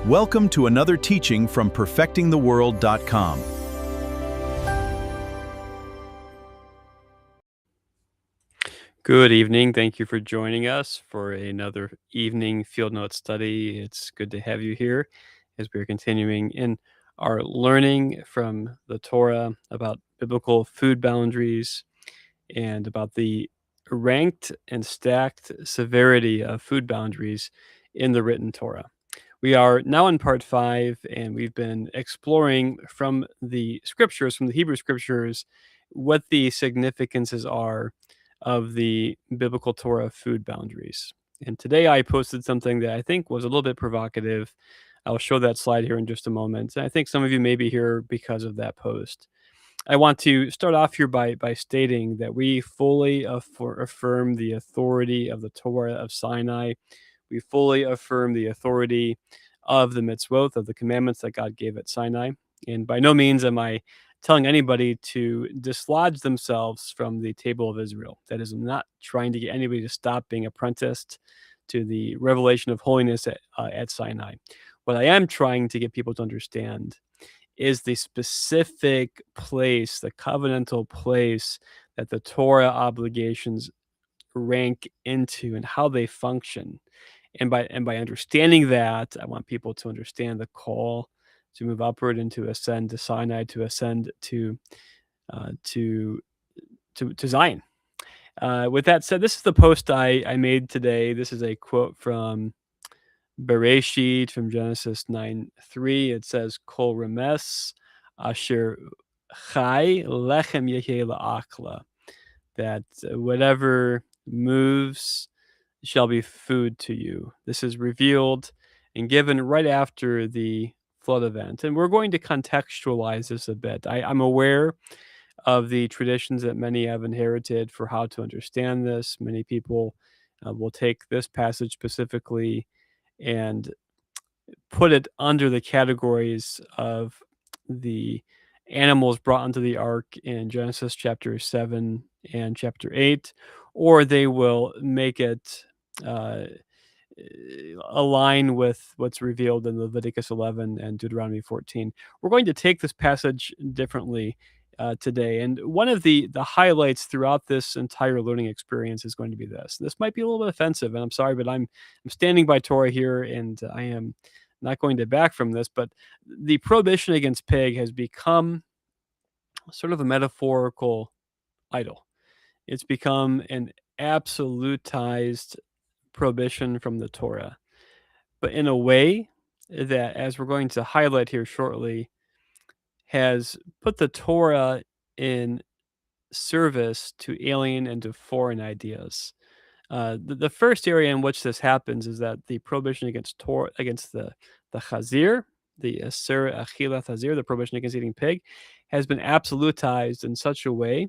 Welcome to another teaching from perfectingtheworld.com. Good evening. Thank you for joining us for another evening field note study. It's good to have you here as we're continuing in our learning from the Torah about biblical food boundaries and about the ranked and stacked severity of food boundaries in the written Torah. We are now in part 5, and we've been exploring from the scriptures, from the Hebrew scriptures, what the significances are of the biblical Torah food boundaries. And today I posted something that I think was a little bit provocative. I'll show that slide here in just a moment. I think some of you may be here because of that post. I want to start off here by stating that we fully affirm the authority of the Torah of Sinai. We fully affirm the authority of the mitzvot, of the commandments that God gave at Sinai. And by no means am I telling anybody to dislodge themselves from the table of Israel. That is, I'm not trying to get anybody to stop being apprenticed to the revelation of holiness at Sinai. What I am trying to get people to understand is the specific place, the covenantal place that the Torah obligations rank into and how they function. And by understanding that, I want people to understand the call to move upward and to ascend to Sinai, to ascend to uh, to to Zion. With that said, this is the post I made today. This is a quote from Bereshit, from Genesis 9:3. It says, "Kol remes asher chai lechem yeheh la'achla," that whatever moves shall be food to you. This is revealed and given right after the flood event. And we're going to contextualize this a bit. I'm aware of the traditions that many have inherited for how to understand this. Many people will take this passage specifically and put it under the categories of the animals brought into the ark in Genesis chapter 7 and chapter 8, or they will make it uh, align with what's revealed in Leviticus 11 and Deuteronomy 14. We're going to take this passage differently today, and one of the highlights throughout this entire learning experience is going to be this. This might be a little bit offensive, and I'm sorry, but I'm standing by Torah here, and I am not going to back from this. But the prohibition against pig has become sort of a metaphorical idol. It's become an absolutized prohibition from the Torah, but in a way that, as we're going to highlight here shortly, has put the Torah in service to alien and to foreign ideas. The first area in which this happens is that the prohibition against the chazir, the asur achilat chazir, the prohibition against eating pig, has been absolutized in such a way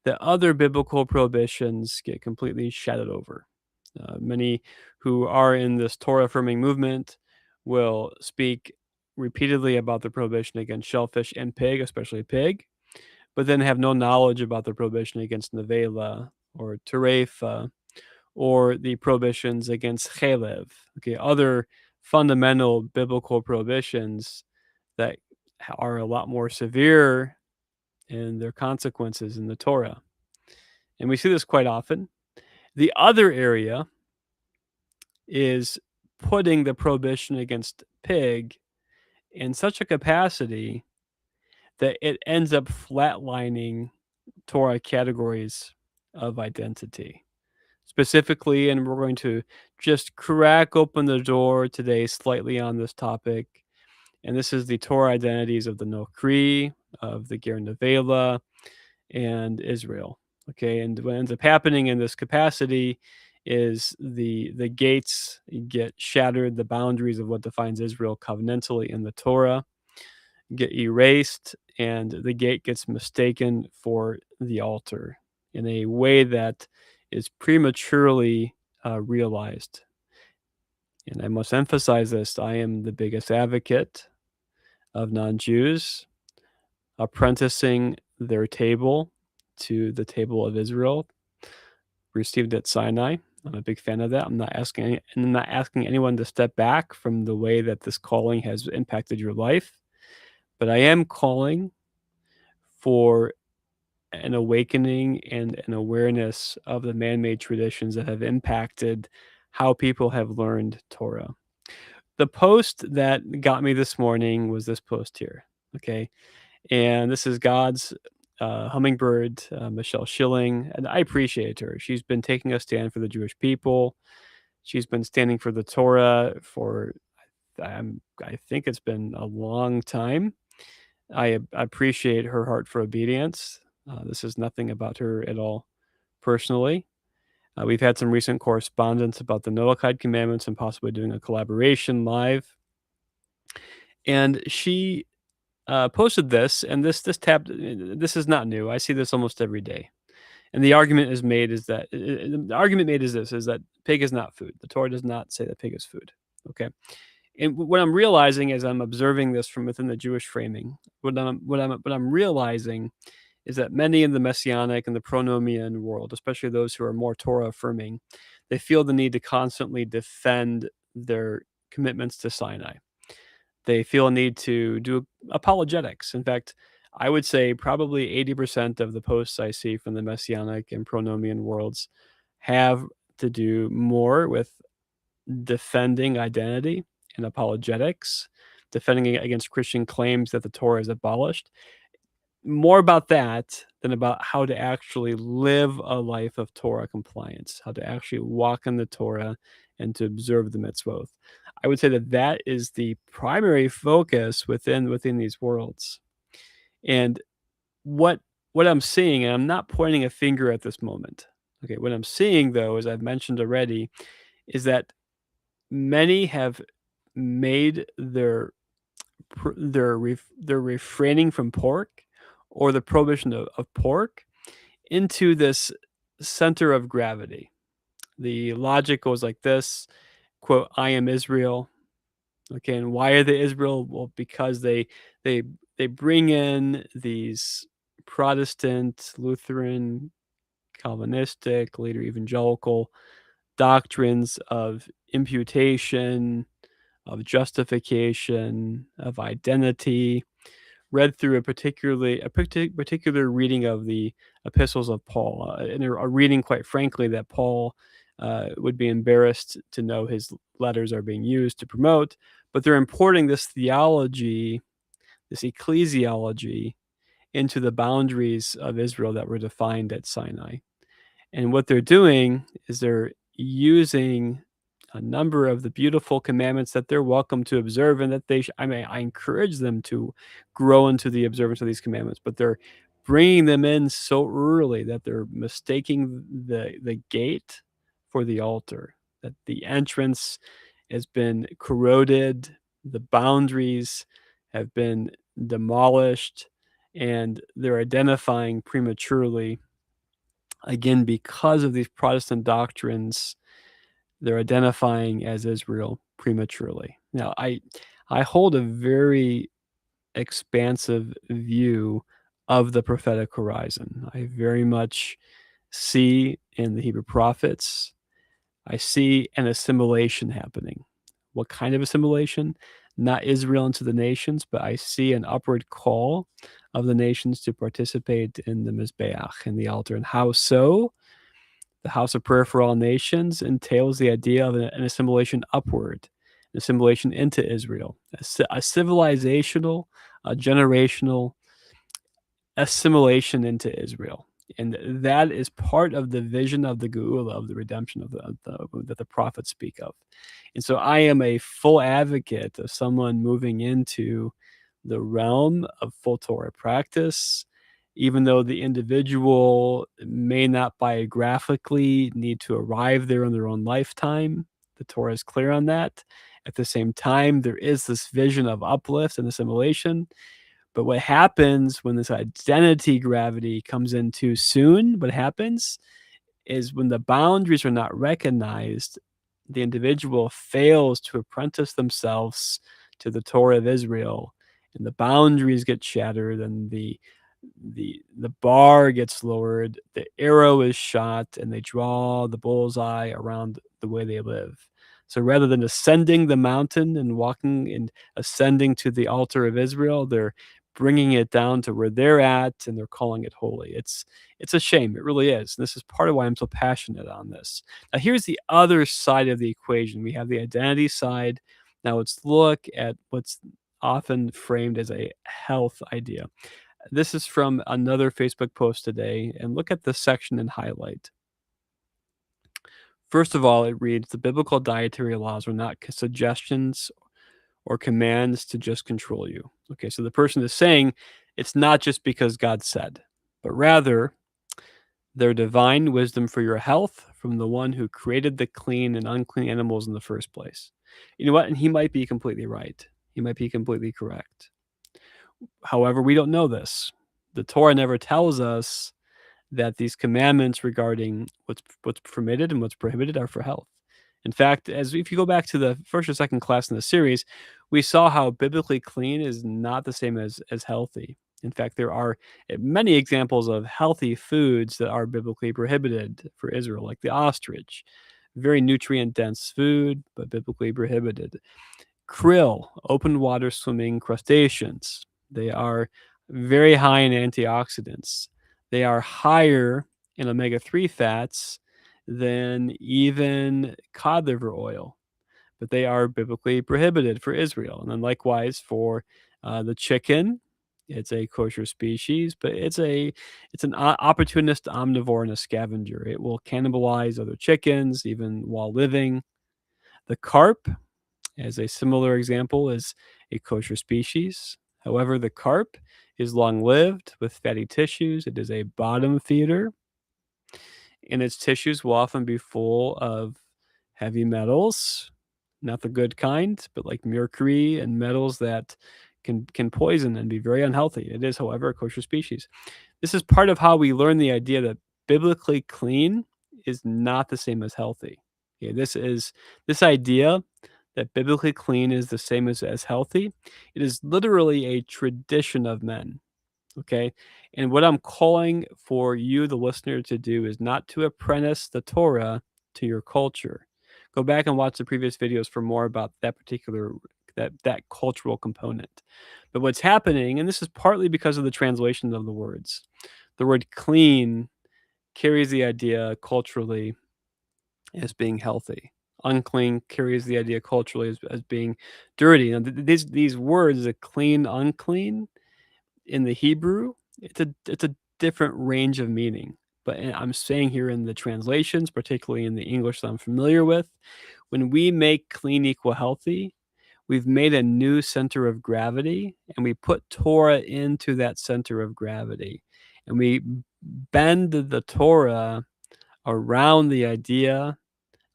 that other biblical prohibitions get completely shadowed over. Many who are in this Torah affirming movement will speak repeatedly about the prohibition against shellfish and pig, especially pig, but then have no knowledge about the prohibition against nevela or terefa or the prohibitions against chelev. Okay, other fundamental biblical prohibitions that are a lot more severe in their consequences in the Torah. And we see this quite often. The other area is putting the prohibition against pig in such a capacity that it ends up flatlining Torah categories of identity. Specifically, and we're going to just crack open the door today slightly on this topic, and this is the Torah identities of the Nokri, of the Ger Nevela, and Israel. Okay, and what ends up happening in this capacity is the gates get shattered, the boundaries of what defines Israel covenantally in the Torah get erased, and the gate gets mistaken for the altar in a way that is prematurely realized. And I must emphasize this: I am the biggest advocate of non-Jews apprenticing their table to the table of Israel received at Sinai. I'm a big fan of that. I'm not asking anyone to step back from the way that this calling has impacted your life, but I am calling for an awakening and an awareness of the man-made traditions that have impacted how people have learned Torah. The post that got me this morning was this post here, okay? And this is God's hummingbird, Michelle Schilling, and I appreciate her. She's been taking a stand for the Jewish people. She's been standing for the Torah for, I think it's been a long time. I appreciate her heart for obedience. This is nothing about her at all personally. We've had some recent correspondence about the Noahide commandments and possibly doing a collaboration live. And she posted this, and this is not new. I see this almost every day. And the argument is made is that the argument made is this: is that pig is not food. The Torah does not say that pig is food. Okay. And what I'm realizing as I'm observing this from within the Jewish framing, what I'm realizing is that many in the Messianic and the pronomian world, especially those who are more Torah affirming, they feel the need to constantly defend their commitments to Sinai. They feel a need to do apologetics. In fact, I would say probably 80% of the posts I see from the Messianic and pronomian worlds have to do more with defending identity and apologetics, defending against Christian claims that the Torah is abolished. More about that than about how to actually live a life of Torah compliance, how to actually walk in the Torah and to observe the mitzvot. I would say that that is the primary focus within these worlds. And what what I'm seeing, and I'm not pointing a finger at this moment. Okay, what I'm seeing though, as I've mentioned already, is that many have made their refraining from pork or the prohibition of pork into this center of gravity. The logic goes like this, quote, "I am Israel." Okay, and why are they Israel? Well, because they they bring in these Protestant, Lutheran, Calvinistic, later evangelical doctrines of imputation, of justification, of identity, read through a particular reading of the epistles of Paul, and a reading, quite frankly, that Paul would be embarrassed to know his letters are being used to promote, but they're importing this theology, this ecclesiology, into the boundaries of Israel that were defined at Sinai. And what they're doing is they're using a number of the beautiful commandments that they're welcome to observe and that I encourage them to grow into the observance of these commandments, but they're bringing them in so early that they're mistaking the gate for the altar, that the entrance has been corroded, the boundaries have been demolished, and they're identifying prematurely. Again, because of these Protestant doctrines, they're identifying as Israel prematurely. Now, I hold a very expansive view of the prophetic horizon. I very much see in the Hebrew prophets, I see an assimilation happening. What kind of assimilation? Not Israel into the nations, but I see an upward call of the nations to participate in the Mizbeach, in the altar. And how so? The house of prayer for all nations entails the idea of an assimilation upward, an assimilation into Israel, a civilizational, a generational assimilation into Israel. And that is part of the vision of the Geula, of the redemption that the prophets speak of. And so I am a full advocate of someone moving into the realm of full Torah practice, even though the individual may not biographically need to arrive there in their own lifetime. The Torah is clear on that. At the same time, there is this vision of uplift and assimilation. But what happens when this identity gravity comes in too soon, what happens is when the boundaries are not recognized, the individual fails to apprentice themselves to the Torah of Israel, and the boundaries get shattered, and the The bar gets lowered, the arrow is shot, and they draw the bullseye around the way they live. So rather than ascending the mountain and walking and ascending to the altar of Israel, they're bringing it down to where they're at, and they're calling it holy. It's a shame, it really is. And this is part of why I'm so passionate on this. Now, here's the other side of the equation. We have the identity side. Now let's look at what's often framed as a health idea. This is from another Facebook post today, and look at the section in highlight. First of all, it reads, the biblical dietary laws are not suggestions or commands to just control you. Okay, so the person is saying it's not just because God said, but rather their divine wisdom for your health from the one who created the clean and unclean animals in the first place. You know what? And he might be completely right. He might be completely correct. However, we don't know this. The Torah never tells us that these commandments regarding what's permitted and what's prohibited are for health. In fact, as if you go back to the first or second class in the series, we saw how biblically clean is not the same as healthy. In fact, there are many examples of healthy foods that are biblically prohibited for Israel, like the ostrich, very nutrient dense food, but biblically prohibited. Krill, open water swimming crustaceans. They are very high in antioxidants. They are higher in omega-3 fats than even cod liver oil, but they are biblically prohibited for Israel. And then likewise for the chicken, it's a kosher species, but it's an opportunist omnivore and a scavenger. It will cannibalize other chickens even while living. The carp, as a similar example, is a kosher species. However, the carp is long-lived with fatty tissues. It is a bottom feeder, and its tissues will often be full of heavy metals, not the good kind, but like mercury and metals that can poison and be very unhealthy. It is, however, a kosher species. This is part of how we learn the idea that biblically clean is not the same as healthy. Okay, this idea that biblically clean is the same as healthy. It is literally a tradition of men. Okay. And what I'm calling for you, the listener, to do is not to apprentice the Torah to your culture. Go back and watch the previous videos for more about that particular that cultural component. But what's happening, and this is partly because of the translation of the words, the word clean carries the idea culturally as being healthy. Unclean carries the idea culturally as being dirty. Now, these words, the clean, unclean, in the Hebrew, it's a different range of meaning. But I'm saying here in the translations, particularly in the English that I'm familiar with, when we make clean equal healthy, we've made a new center of gravity, and we put Torah into that center of gravity. And we bend the Torah around the idea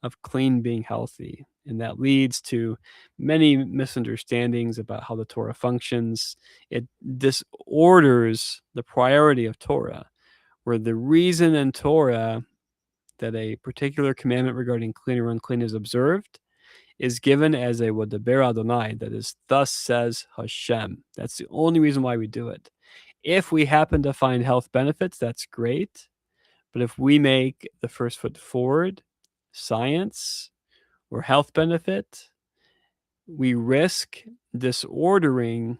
of clean being healthy. And that leads to many misunderstandings about how the Torah functions. It disorders the priority of Torah, where the reason in Torah that a particular commandment regarding clean or unclean is observed is given as a Wadaber Adonai, that is, thus says Hashem. That's the only reason why we do it. If we happen to find health benefits, that's great. But if we make the first foot forward, science, or health benefit, we risk disordering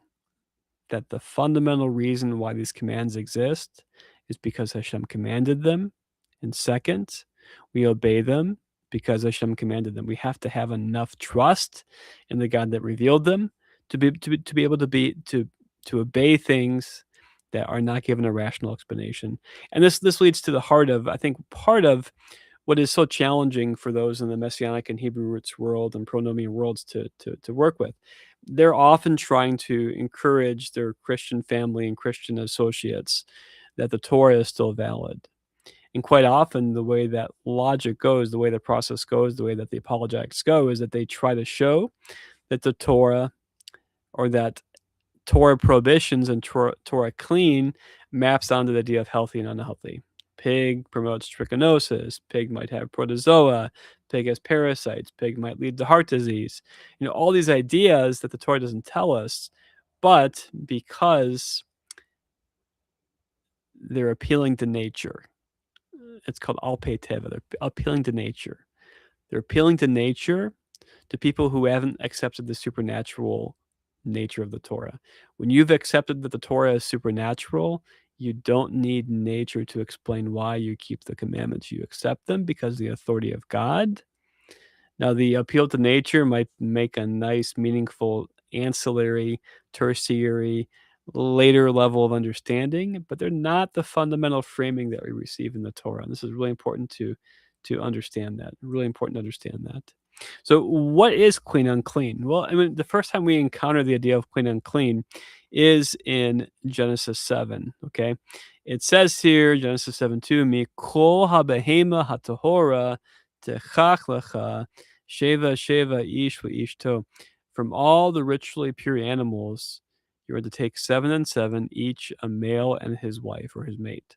that the fundamental reason why these commands exist is because Hashem commanded them. And second, we obey them because Hashem commanded them. We have to have enough trust in the God that revealed them to be able to obey things that are not given a rational explanation. And this leads to the heart of, I think, part of what is so challenging for those in the Messianic and Hebrew roots world and pronomian worlds to work with. They're often trying to encourage their Christian family and Christian associates that the Torah is still valid. And quite often, the way that logic goes, the way the process goes, the way that the apologetics go, is that they try to show that the Torah, or that Torah prohibitions and Torah clean maps onto the idea of healthy and unhealthy. Pig promotes trichinosis. Pig might have protozoa. Pig has parasites. Pig might lead to heart disease. All these ideas that the Torah doesn't tell us, but because they're appealing to nature. It's called alpe teva. They're appealing to nature. They're appealing to nature, to people who haven't accepted the supernatural nature of the Torah. When you've accepted that the Torah is supernatural, you don't need nature to explain why you keep the commandments. You accept them because of the authority of God. Now, the appeal to nature might make a nice, meaningful, ancillary, tertiary, later level of understanding, but they're not the fundamental framing that we receive in the Torah. And this is really important to understand that. Really important to understand that. So, what is clean unclean? Well, I mean, the first time we encounter the idea of clean unclean is in Genesis 7. Okay, it says here, Genesis 7:2, Mikol habehema hatahora techach lecha sheva sheva ish ish to. From all the ritually pure animals, you are to take 7 and 7, each a male and his wife or his mate.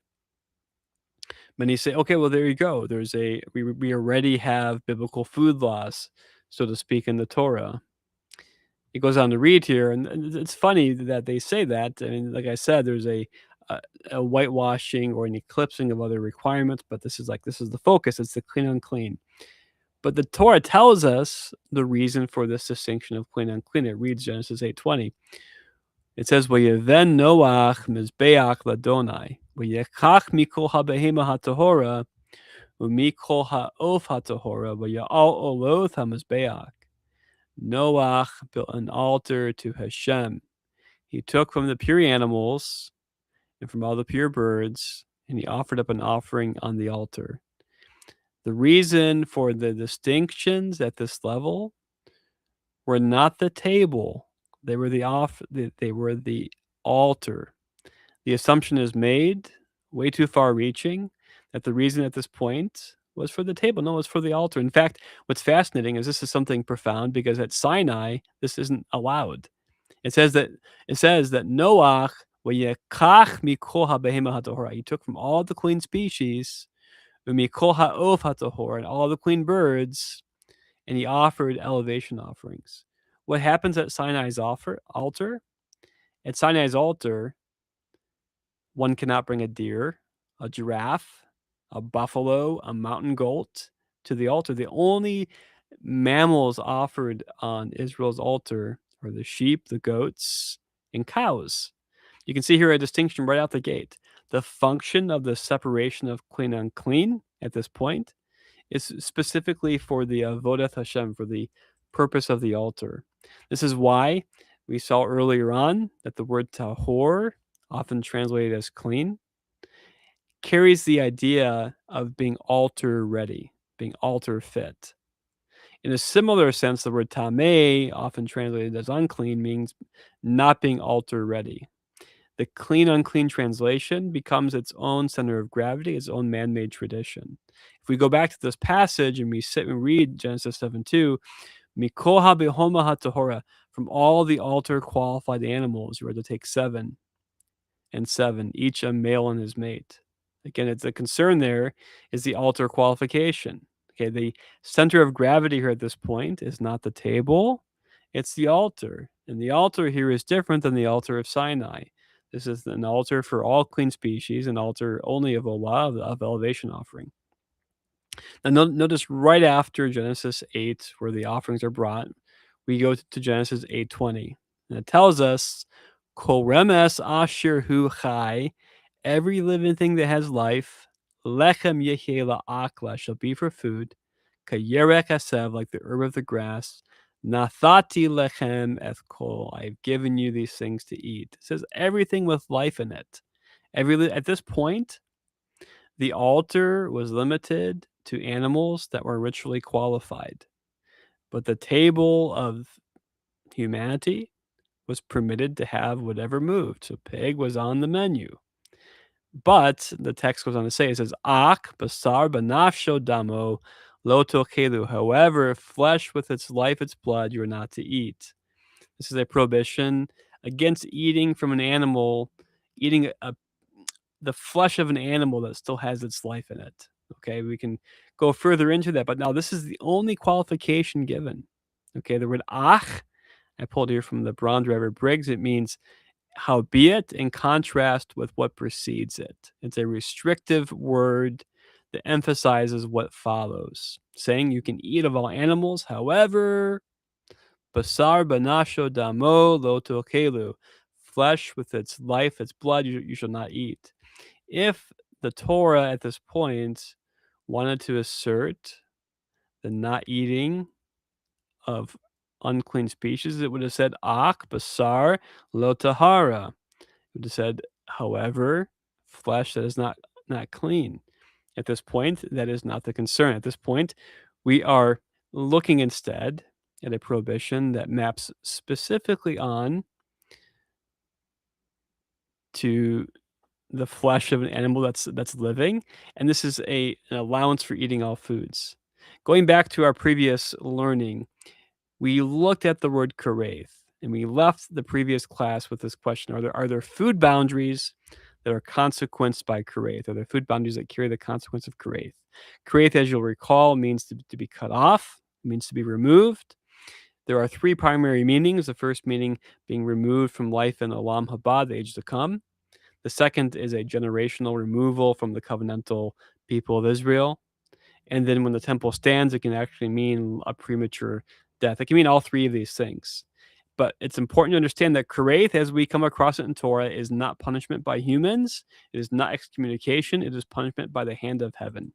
Many say, okay, well, there you go. We already have biblical food laws, so to speak, in the Torah. It goes on to read here, and it's funny that they say that. I mean, like I said, there's a, a whitewashing or an eclipsing of other requirements, but this is the focus. It's the clean unclean. But the Torah tells us the reason for this distinction of clean unclean. It reads Genesis 8:20. It says, "Vayeven Noach mizbeach ladonai, vayekach mikol habehema hatahora, umikol ha'of hatahora, vayal oloth hamizbeach." Noach built an altar to Hashem. He took from the pure animals and from all the pure birds, and he offered up an offering on the altar. The reason for the distinctions at this level were not the table; they were they were the altar. The assumption is made, way too far-reaching, that the reason at this point was for the table. No, it's for the altar. In fact, what's fascinating is this is something profound because at Sinai, this isn't allowed. It says that Noach vayekach mikol habehema hatahora. He took from all the clean species, umikol ha'of hatahora, and all the clean birds, and he offered elevation offerings. What happens at Sinai's altar? At Sinai's altar, one cannot bring a deer, a giraffe, a buffalo, a mountain goat to the altar. The only mammals offered on Israel's altar are the sheep, the goats, and cows. You can see here a distinction right out the gate. The function of the separation of clean and unclean at this point is specifically for the Avodat Hashem, for the purpose of the altar. This is why we saw earlier on that the word tahor, often translated as clean, carries the idea of being altar ready, being altar fit. In a similar sense, the word tameh, often translated as unclean, means not being altar ready. The clean unclean translation becomes its own center of gravity, its own man-made tradition. If we go back to this passage and we sit and read Genesis 7:2, Mikol habehoma hatahora, from all the altar qualified animals, you are to take 7 and 7, each a male and his mate. Again, it's the concern there is the altar qualification. Okay, the center of gravity here at this point is not the table, it's the altar. And the altar here is different than the altar of Sinai. This is an altar for all clean species, an altar only of Olah, of elevation offering. Now, notice right after Genesis 8, where the offerings are brought, we go to Genesis 8:20. And it tells us, Kol remes asher hu chai, every living thing that has life, lechem yehye la'akla, shall be for food, kayerek hasev, like the herb of the grass, nathati lechem ethkol, I have given you these things to eat. It says everything with life in it. At this point, the altar was limited to animals that were ritually qualified, but the table of humanity was permitted to have whatever moved. So pig was on the menu. But the text goes on to say, it says, Ak, basar, banafsho, damo, lo tokelu. However, flesh with its life, its blood, you are not to eat. This is a prohibition against eating from an animal, eating the flesh of an animal that still has its life in it. Okay, we can go further into that, but now this is the only qualification given. Okay, the word ach, I pulled here from the Braun Driver Briggs. It means howbeit in contrast with what precedes it. It's a restrictive word that emphasizes what follows, saying you can eat of all animals, however, basar banasho damo lo tokelu, flesh with its life, its blood, you shall not eat. If the Torah at this point wanted to assert the not eating of unclean species, it would have said ak basar lo tahara. It would have said, however, flesh that is not clean. At this point, that is not the concern. At this point, we are looking instead at a prohibition that maps specifically on to the flesh of an animal that's living, and this is an allowance for eating all foods. Going back to our previous learning, we looked at the word karaith, and we left the previous class with this question: Are there food boundaries that are consequenced by karaith? Are there food boundaries that carry the consequence of karaith? Karaith, as you'll recall, means to be cut off, means to be removed. There are three primary meanings. The first meaning being removed from life in Olam Haba, the age to come. The second is a generational removal from the covenantal people of Israel. And then when the temple stands, it can actually mean a premature death. It can mean all three of these things. But it's important to understand that karaith, as we come across it in Torah, is not punishment by humans. It is not excommunication. It is punishment by the hand of heaven.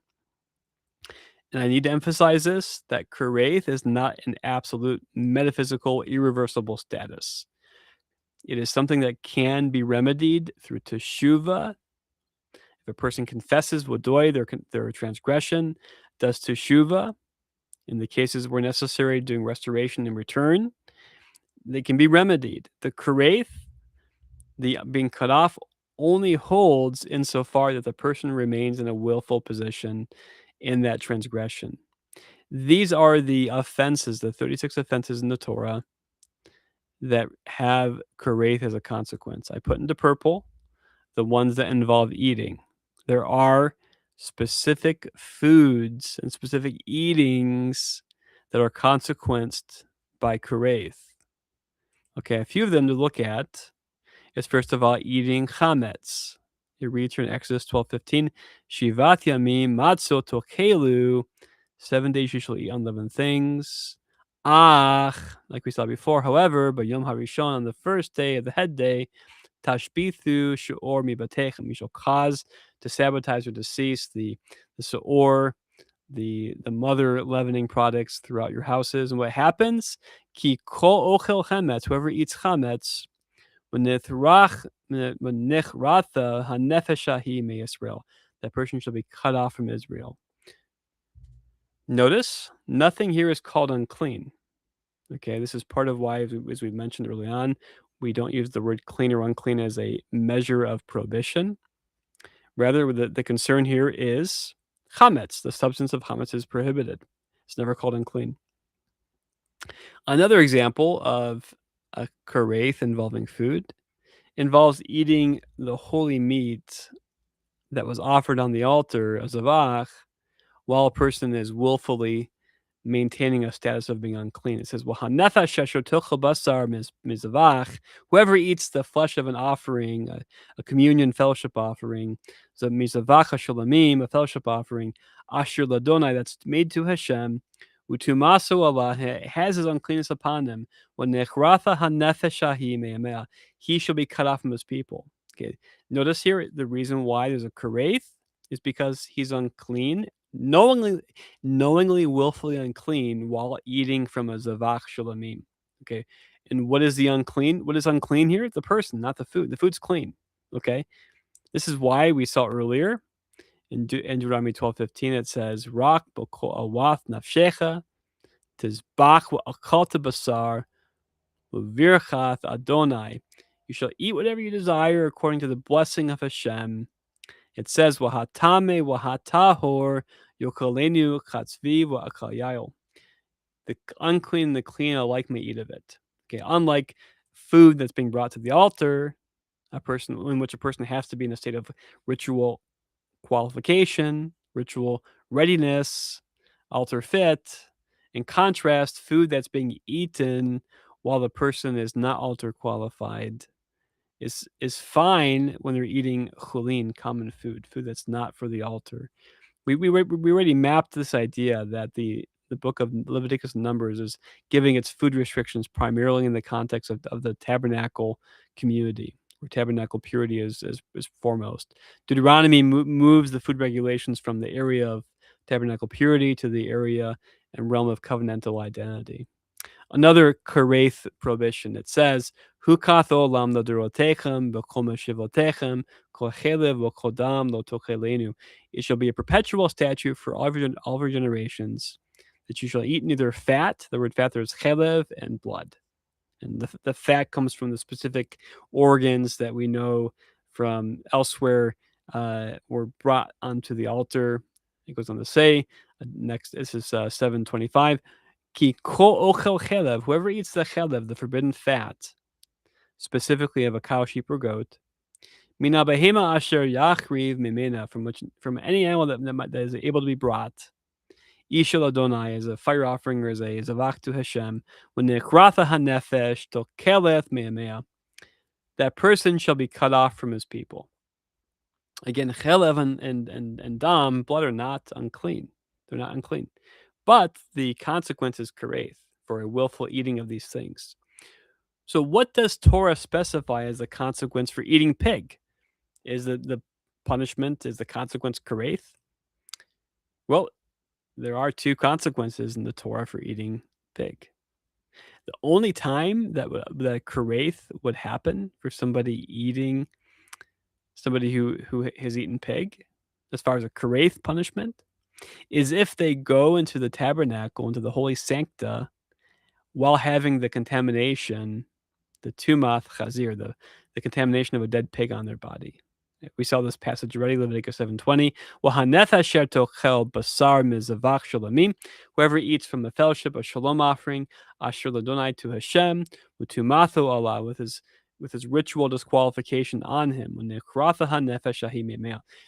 And I need to emphasize this, that karaith is not an absolute metaphysical, irreversible status. It is something that can be remedied through teshuvah. If a person confesses wadoy, their transgression, does teshuvah, in the cases where necessary, doing restoration and return, they can be remedied. The karaith, the being cut off, only holds insofar that the person remains in a willful position in that transgression. These are the offenses, the 36 offenses in the Torah that have karaith as a consequence. I put into purple the ones that involve eating. There are specific foods and specific eatings that are consequenced by karaith. Okay, a few of them to look at is first of all eating chametz. You read here in Exodus 12:15, Shivat yamim matzot tokelu, 7 days you shall eat unleavened things. Ach, like we saw before, however, but Yom HaRishon, on the first day of the head day, tashbithu she'or mibatechem, you shall cause to sabotage or to cease the she'or, the mother leavening products throughout your houses. And what happens? Ki kol ochel chametz, whoever eats chametz, v'nithrach v'nichratha hanefesh ahi meYisrael, that person shall be cut off from Israel. Notice, nothing here is called unclean. Okay, this is part of why, as we mentioned early on, we don't use the word clean or unclean as a measure of prohibition. Rather, the concern here is chametz. The substance of chametz is prohibited. It's never called unclean. Another example of a karaith involving food involves eating the holy meat that was offered on the altar, a zavach, while a person is willfully maintaining a status of being unclean. It says, whoever eats the flesh of an offering, a communion fellowship offering, so mizavacha shalamim, a fellowship offering, asher ladonai, that's made to Hashem, utumasu Allah, has his uncleanness upon him. When nechratha hanefeshahi me'amea, he shall be cut off from his people. Okay, notice here the reason why there's a karaith is because he's unclean, knowingly, willfully unclean while eating from a zavach shalamim. Okay, and what is the unclean? What is unclean here? The person, not the food. The food's clean. Okay, this is why we saw earlier in Deuteronomy 12:15 it says, "Rak b'kol awath nafshecha tizbach v'akalta basar v'virchat Adonai." You shall eat whatever you desire according to the blessing of Hashem. It says, "Wahatame wahatahor yokalenu chatzvi wa'akal." The unclean and the clean alike may eat of it. Okay, unlike food that's being brought to the altar, in which a person has to be in a state of ritual qualification, ritual readiness, altar fit. In contrast, food that's being eaten while the person is not altar qualified is fine when they're eating chulin, common food that's not for the altar. We already mapped this idea that the book of Leviticus and Numbers is giving its food restrictions primarily in the context of the tabernacle community, where tabernacle purity is foremost. Deuteronomy moves the food regulations from the area of tabernacle purity to the area and realm of covenantal identity. Another Kareth prohibition. It says, "Hukath olam lo dorotechem v'kol meshivotechem kol chelev v'kol dam lo tochelenu." It shall be a perpetual statute for all of your generations that you shall eat neither fat. The word fat there is chelev and blood, and the fat comes from the specific organs that we know from elsewhere were brought onto the altar. It goes on to say, next, this is 725. Ki kol ochel chelev, whoever eats the chelev, the forbidden fat, specifically of a cow, sheep, or goat, mina behema asher yachriv mimena, from any animal that is able to be brought, ishel Adonai, as a fire offering or as a zavach to Hashem, when nekratha hanefesh to keleth me'amea, that person shall be cut off from his people. Again, chelev and dam, blood, are not unclean. They're not unclean. But the consequence is kareth for a willful eating of these things. So what does Torah specify as the consequence for eating pig? Is the punishment, is the consequence kareth? Well, there are two consequences in the Torah for eating pig. The only time that kareth would happen for somebody who has eaten pig, as far as a kareth punishment, is if they go into the tabernacle, into the holy sancta, while having the contamination, the tumath chazir, the contamination of a dead pig on their body. We saw this passage already, Leviticus 7:20. Whoever eats from the fellowship of shalom offering, asher ladonai to Hashem, utumatho Allah, with his ritual disqualification on him,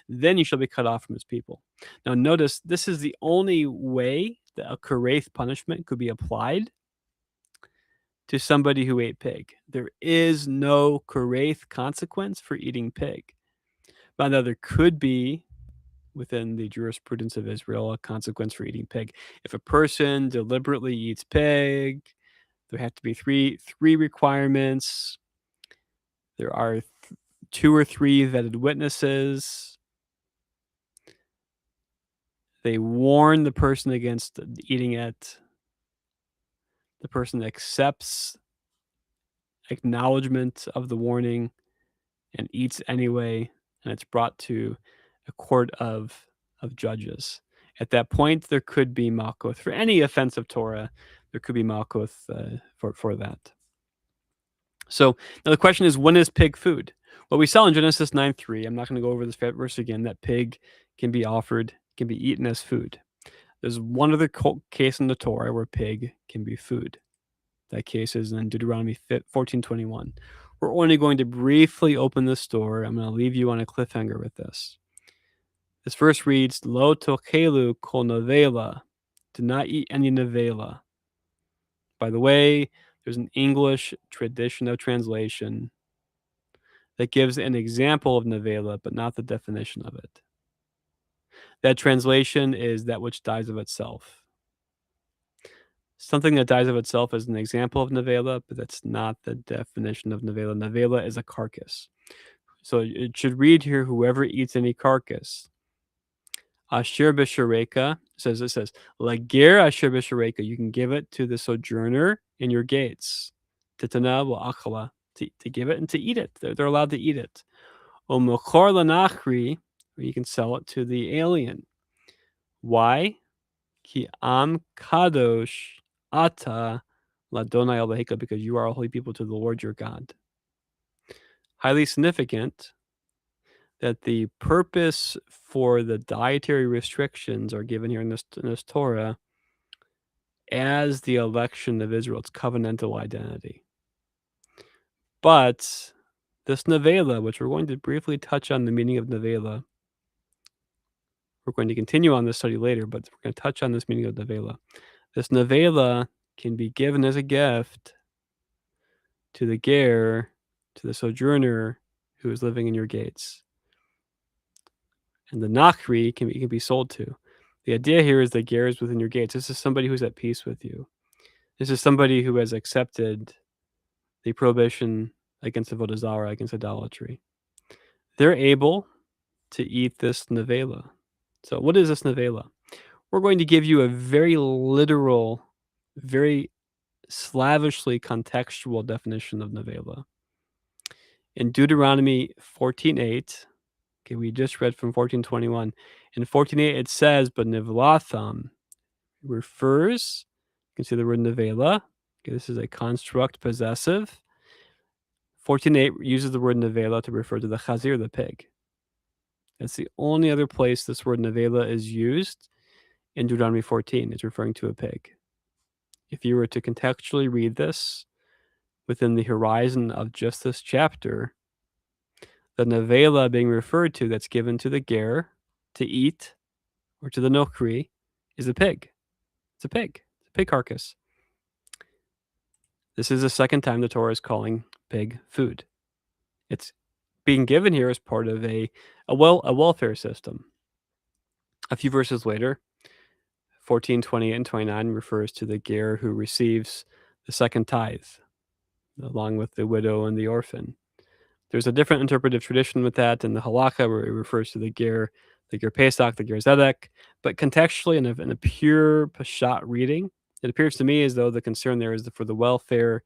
then you shall be cut off from his people. Now notice, this is the only way that a kareth punishment could be applied to somebody who ate pig. There is no kareth consequence for eating pig. But now there could be, within the jurisprudence of Israel, a consequence for eating pig. If a person deliberately eats pig, there have to be three requirements. There are 2 or 3 vetted witnesses. They warn the person against eating it. The person accepts acknowledgement of the warning and eats anyway, and it's brought to a court of judges. At that point, there could be malkuth. For any offense of Torah, there could be malkuth for that. So now the question is, when is pig food? Well, we saw in Genesis 9:3, I'm not going to go over this verse again, that pig can be offered, can be eaten as food. There's one other case in the Torah where pig can be food. That case is in Deuteronomy 14:21. We're only going to briefly open this door. I'm going to leave you on a cliffhanger with this. This verse reads, Lo tochelu kol nevela. Do not eat any nevela. By the way, there's an English traditional translation that gives an example of nevela, but not the definition of it. That translation is that which dies of itself. Something that dies of itself is an example of nevela, but that's not the definition of nevela. Nevela is a carcass. So it should read here, whoever eats any carcass. Asher b'shareka, it says, Lager asher b'shareka, you can give it to the sojourner in your gates. Titana wa'achala, to give it and to eat it. They're allowed to eat it. O mechor lanachri, or you can sell it to the alien. Why? Ki am kadosh ata ladonai Eloheka, because you are a holy people to the Lord your God. Highly significant that the purpose for the dietary restrictions are given here in this Torah as the election of Israel. It's covenantal identity. But this nevela, which we're going to briefly touch on the meaning of nevela, we're going to continue on this study later, but we're going to touch on this meaning of nevela. This nevela can be given as a gift to the ger to the sojourner who is living in your gates. And the Nachri can be sold to. The idea here is that ger is within your gates. This is somebody who's at peace with you. This is somebody who has accepted the prohibition against avodah zarah, against idolatry. They're able to eat this nevela. So what is this nevela? We're going to give you a very literal, very slavishly contextual definition of nevela. In Deuteronomy 14:8, okay, we just read from 14:21. In 14:8 it says, but nivlatham refers, you can see the word nevela. Okay, this is a construct possessive. 14:8 uses the word nevela to refer to the chazir, the pig. That's the only other place this word nevela is used in Deuteronomy 14. It's referring to a pig. If you were to contextually read this within the horizon of just this chapter, the nevela being referred to that's given to the ger to eat or to the nokri is a pig. It's a pig. It's a pig carcass. This is the second time the Torah is calling pig food. It's being given here as part of a welfare system. A few verses later, 14:28 and 29 refers to the ger who receives the second tithe, along with the widow and the orphan. There's a different interpretive tradition with that in the halakha, where it refers to the ger Pesach, the ger Zedek. But contextually, in a pure Peshat reading, it appears to me as though the concern there is for the welfare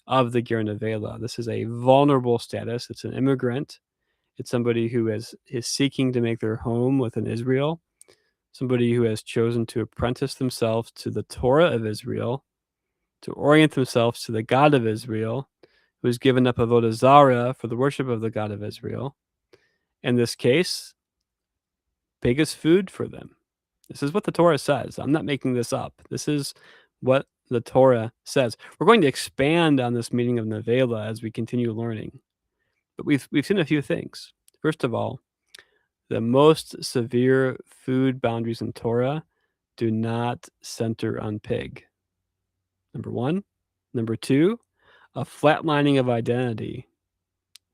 of the ger nevela. This is a vulnerable status. It's an immigrant. It's somebody who is seeking to make their home within Israel. Somebody who has chosen to apprentice themselves to the Torah of Israel, to orient themselves to the God of Israel, who has given up avodah zarah for the worship of the God of Israel. In this case, pig is food for them. This is what the Torah says. I'm not making this up. This is what the Torah says. We're going to expand on this meaning of nevela as we continue learning. But we've seen a few things. First of all, the most severe food boundaries in Torah do not center on pig. Number one. Number two, a flatlining of identity,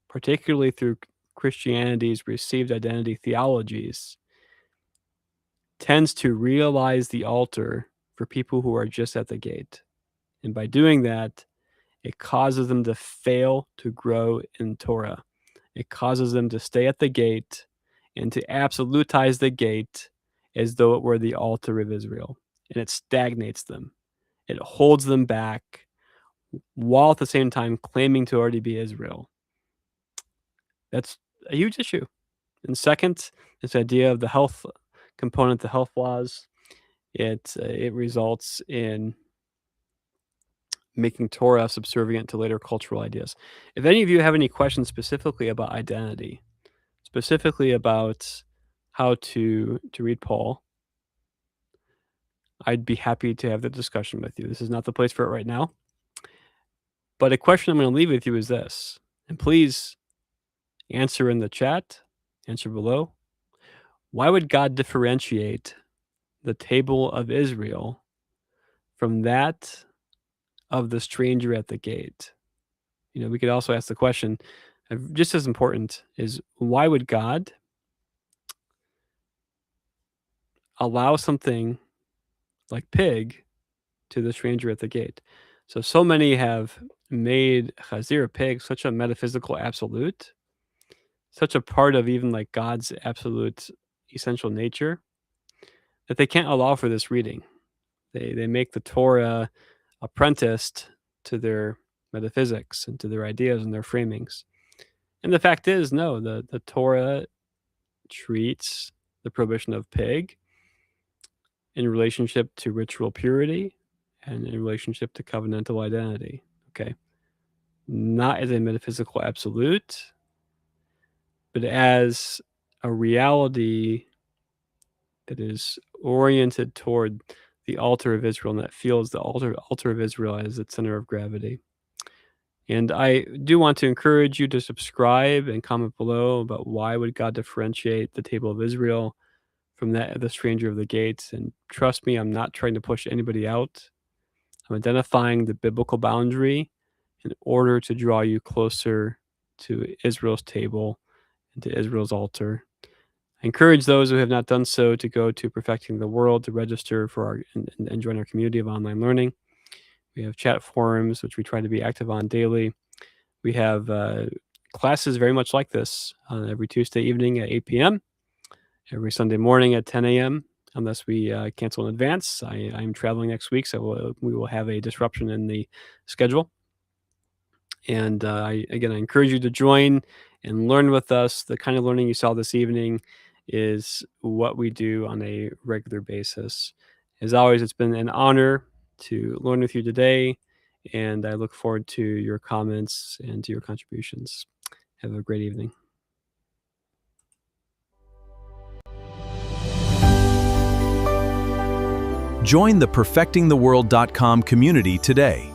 particularly through Christianity's received identity theologies, tends to realize the altar for people who are just at the gate. And by doing that, it causes them to fail to grow in Torah. It causes them to stay at the gate and to absolutize the gate as though it were the altar of Israel. And it stagnates them. It holds them back while at the same time claiming to already be Israel. That's a huge issue. And second, this idea of the health component, the health laws, it results in making Torah subservient to later cultural ideas. If any of you have any questions specifically about identity, specifically about how to read Paul, I'd be happy to have the discussion with you. This is not the place for it right now. But a question I'm going to leave with you is this, and please answer in the chat, answer below. Why would God differentiate the table of Israel from that of the stranger at the gate? You know, we could also ask the question, just as important, is why would God allow something like pig to the stranger at the gate? So many have made chazir, pig, such a metaphysical absolute, such a part of even like God's absolute essential nature, that they can't allow for this reading. They make the Torah apprenticed to their metaphysics and to their ideas and their framings. And the fact is, no, the Torah treats the prohibition of pig in relationship to ritual purity and in relationship to covenantal identity. Okay. Not as a metaphysical absolute, but as a reality that is oriented toward the altar of Israel and that feels the altar of Israel as its center of gravity. And I do want to encourage you to subscribe and comment below about why would God differentiate the table of Israel from that of the stranger of the gates. And trust me, I'm not trying to push anybody out. I'm identifying the biblical boundary in order to draw you closer to Israel's table and to Israel's altar. I encourage those who have not done so to go to Perfecting the World to register for and join our community of online learning. We have chat forums, which we try to be active on daily. We have classes very much like this every Tuesday evening at 8 p.m., every Sunday morning at 10 a.m., unless we cancel in advance. I'm traveling next week, so we will have a disruption in the schedule. And I encourage you to join and learn with us. The kind of learning you saw this evening is what we do on a regular basis. As always, it's been an honor to learn with you today, and I look forward to your comments and to your contributions. Have a great evening. Join the perfectingtheworld.com community today.